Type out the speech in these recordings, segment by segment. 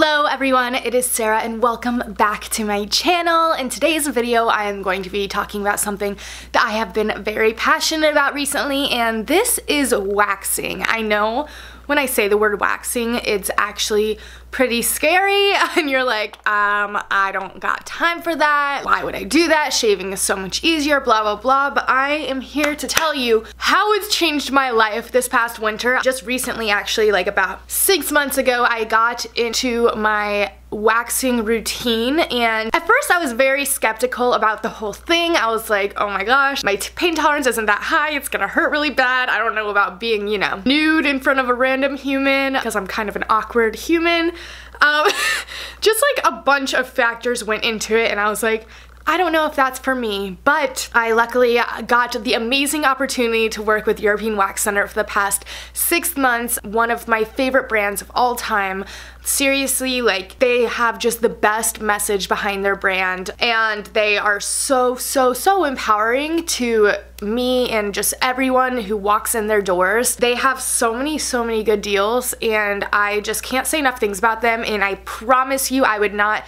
Hello everyone, it is Sarah and welcome back to my channel. In today's video I am going to be talking about something that I have been very passionate about recently, and this is waxing. I know when I say the word waxing it's actually pretty scary and you're like, I don't got time for that. Why would I do that? Shaving is so much easier, blah blah blah. But I am here to tell you how it's changed my life this past winter. Just recently, actually, like about 6 months ago, I got into my waxing routine, and at first I was very skeptical about the whole thing. I was like, oh my gosh, my pain tolerance isn't that high, it's gonna hurt really bad. I don't know about being, you know, nude in front of a random human because I'm kind of an awkward human. Just like a bunch of factors went into it, and I was like, I don't know if that's for me, but I luckily got the amazing opportunity to work with European Wax Center for the past 6 months, one of my favorite brands of all time. Seriously, like, they have just the best message behind their brand, and they are so empowering to me and just everyone who walks in their doors. They have so many good deals, and I just can't say enough things about them, and I promise you I would not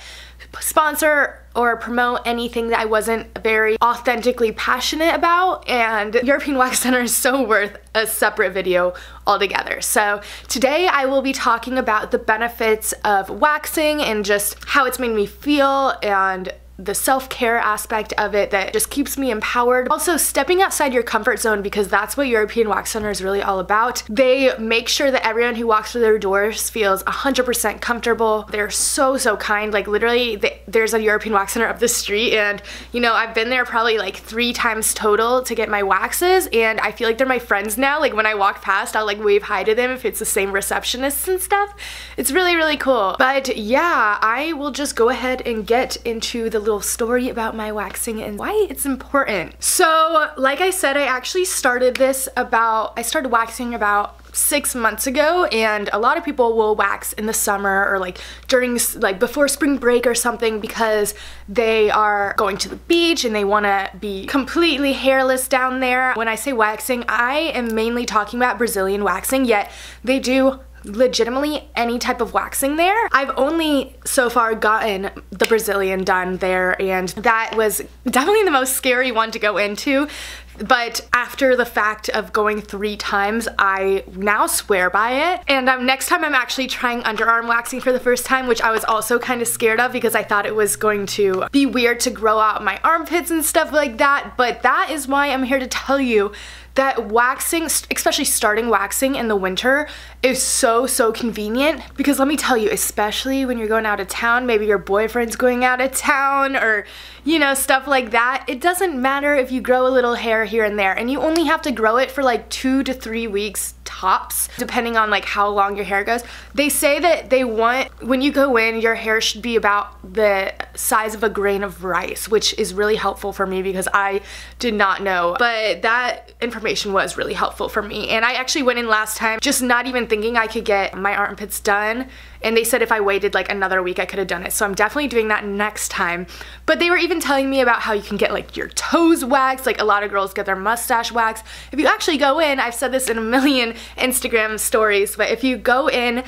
sponsor or promote anything that I wasn't very authentically passionate about, and European Wax Center is so worth a separate video altogether. So today I will be talking about the benefits of waxing and just how it's made me feel, and the self-care aspect of it that just keeps me empowered. Also, stepping outside your comfort zone, because that's what European Wax Center is really all about. They make sure that everyone who walks through their doors feels 100% comfortable. They're so kind. Like, literally, there's a European Wax Center up the street, and you know, I've been there probably like 3 times total to get my waxes, and I feel like they're my friends now. Like, when I walk past, I'll like wave hi to them if it's the same receptionists and stuff. It's really cool. But yeah, I will just go ahead and get into the little story about my waxing and why it's important. So, like I said, I actually started waxing about 6 months ago, and a lot of people will wax in the summer or like during, like before spring break or something, because they are going to the beach and they want to be completely hairless down there. When I say waxing, I am mainly talking about Brazilian waxing, yet they do legitimately any type of waxing there. I've only so far gotten the Brazilian done there, and that was definitely the most scary one to go into. But after the fact of going 3 times, I now swear by it. And next time I'm actually trying underarm waxing for the first time, which I was also kind of scared of because I thought it was going to be weird to grow out my armpits and stuff like that. But that is why I'm here to tell you that waxing, especially starting waxing in the winter, is so convenient. Because let me tell you, especially when you're going out of town, maybe your boyfriend's going out of town, or you know, stuff like that, it doesn't matter if you grow a little hair here and there, and you only have to grow it for like 2 to 3 weeks tops, depending on like how long your hair goes. They say that they want, when you go in, your hair should be about the size of a grain of rice, which is really helpful for me because I did not know, but that information was really helpful for me. And I actually went in last time just not even thinking I could get my armpits done, and they said if I waited like another week I could have done it, so I'm definitely doing that next time. But they were even telling me about how you can get like your toes waxed, like a lot of girls get their mustache waxed. If you actually go in, I've said this in a million Instagram stories, but if you go in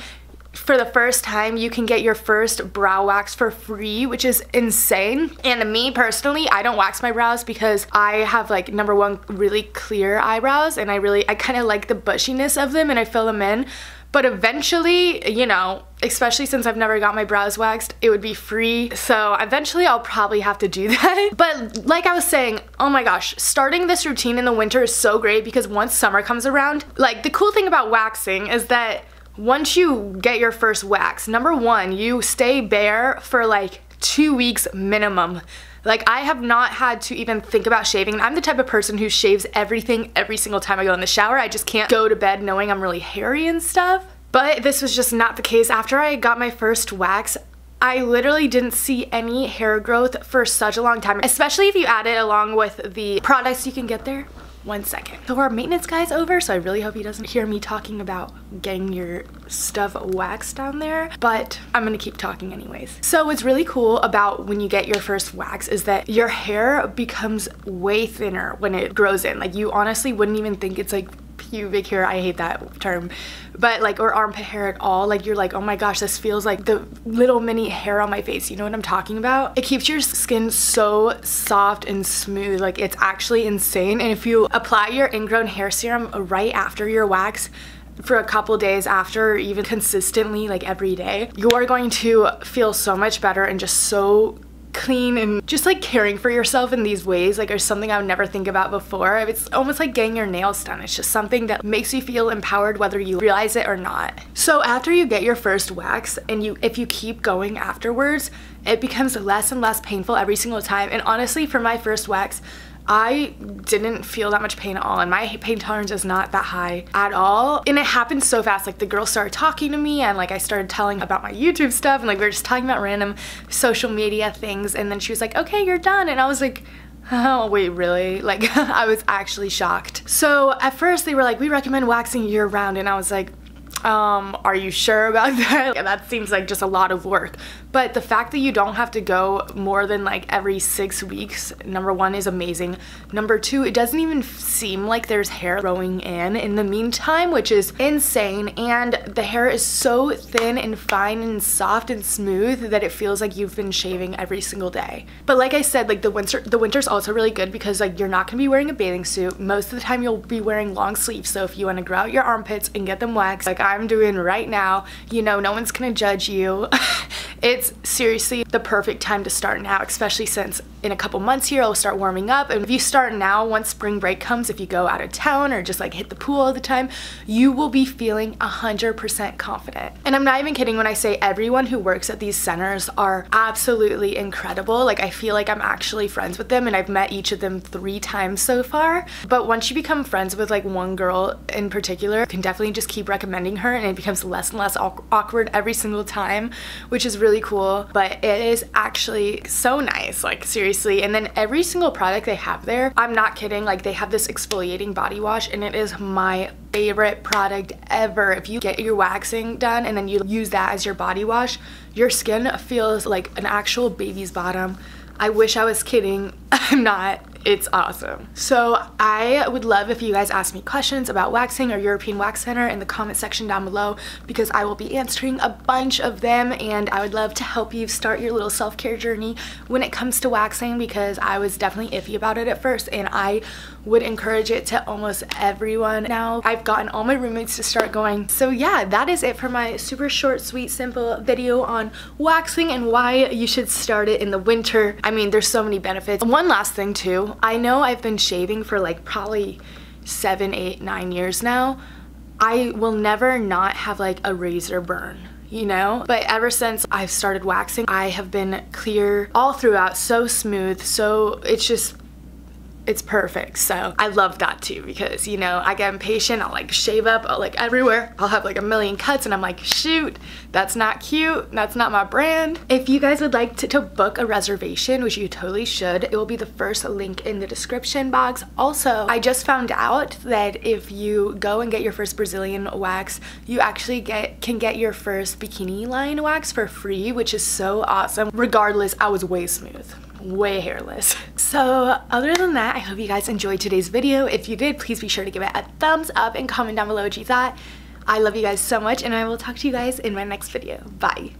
for the first time, you can get your first brow wax for free, which is insane. And me personally, I don't wax my brows because I have like, number one, really clear eyebrows, and I kind of like the bushiness of them, and I fill them in. But eventually, you know, especially since I've never got my brows waxed, it would be free. So eventually I'll probably have to do that. But like I was saying, oh my gosh, starting this routine in the winter is so great because once summer comes around, like the cool thing about waxing is that once you get your first wax, number one, you stay bare for like 2 weeks minimum. Like, I have not had to even think about shaving. I'm the type of person who shaves everything every single time I go in the shower. I just can't go to bed knowing I'm really hairy and stuff. But this was just not the case. After I got my first wax, I literally didn't see any hair growth for such a long time, especially if you add it along with the products you can get there. 1 second. So our maintenance guy's over, so I really hope he doesn't hear me talking about getting your stuff waxed down there, but I'm gonna keep talking anyways. So what's really cool about when you get your first wax is that your hair becomes way thinner when it grows in. Like, you honestly wouldn't even think it's like pubic hair, I hate that term, but like, or armpit hair at all, like you're like, oh my gosh, this feels like the little mini hair on my face. You know what I'm talking about? It keeps your skin so soft and smooth, like it's actually insane. And if you apply your ingrown hair serum right after your wax for a couple days after, or even consistently like every day, you are going to feel so much better and just so clean. And just like caring for yourself in these ways, like, there's something I would never think about before. It's almost like getting your nails done. It's just something that makes you feel empowered whether you realize it or not. So after you get your first wax, and if you keep going afterwards, it becomes less and less painful every single time. And honestly, for my first wax, I didn't feel that much pain at all, and my pain tolerance is not that high at all. And it happened so fast. Like, the girl started talking to me, and like I started telling about my YouTube stuff, and like we were just talking about random social media things, and then she was like, okay, you're done. And I was like, oh wait, really? Like, I was actually shocked. So at first they were like, we recommend waxing year round, and I was like, are you sure about that? Yeah, that seems like just a lot of work. But the fact that you don't have to go more than like every 6 weeks, number one, is amazing. Number two, it doesn't even seem like there's hair growing in the meantime, which is insane. And the hair is so thin and fine and soft and smooth that it feels like you've been shaving every single day. But like I said, like the winter's also really good because like you're not gonna be wearing a bathing suit. Most of the time you'll be wearing long sleeves. So if you want to grow out your armpits and get them waxed, like I'm doing right now, you know, no one's gonna judge you. It's seriously the perfect time to start now, especially since in a couple months here it'll start warming up. And if you start now, once spring break comes, if you go out of town or just like hit the pool all the time, you will be feeling 100% confident. And I'm not even kidding when I say everyone who works at these centers are absolutely incredible. Like, I feel like I'm actually friends with them, and I've met each of them 3 times so far. But once you become friends with like one girl in particular, you can definitely just keep recommending her, and it becomes less and less awkward every single time, which is really cool. But it is actually so nice, like seriously. And then every single product they have there, I'm not kidding, like they have this exfoliating body wash, and it is my favorite product ever. If you get your waxing done and then you use that as your body wash, your skin feels like an actual baby's bottom. I wish I was kidding. I'm not. It's awesome. So I would love if you guys ask me questions about waxing or European Wax Center in the comment section down below, because I will be answering a bunch of them, and I would love to help you start your little self-care journey when it comes to waxing, because I was definitely iffy about it at first, and I would encourage it to almost everyone now. I've gotten all my roommates to start going. So yeah, that is it for my super short, sweet, simple video on waxing and why you should start it in the winter. I mean, there's so many benefits. One last thing too, I know I've been shaving for like probably 7, 8, 9 years now. I will never not have like a razor burn, you know? But ever since I've started waxing, I have been clear all throughout, so smooth, so it's perfect. So I love that too, because you know, I get impatient, I'll like shave up like everywhere, I'll have like a million cuts, and I'm like, shoot, that's not cute, that's not my brand. If you guys would like to book a reservation, which you totally should, it will be the first link in the description box. Also, I just found out that if you go and get your first Brazilian wax, you actually can get your first bikini line wax for free, which is so awesome. Regardless, I was way smooth, way hairless. So other than that, I hope you guys enjoyed today's video. If you did, please be sure to give it a thumbs up and comment down below what you thought. I love you guys so much, and I will talk to you guys in my next video. Bye.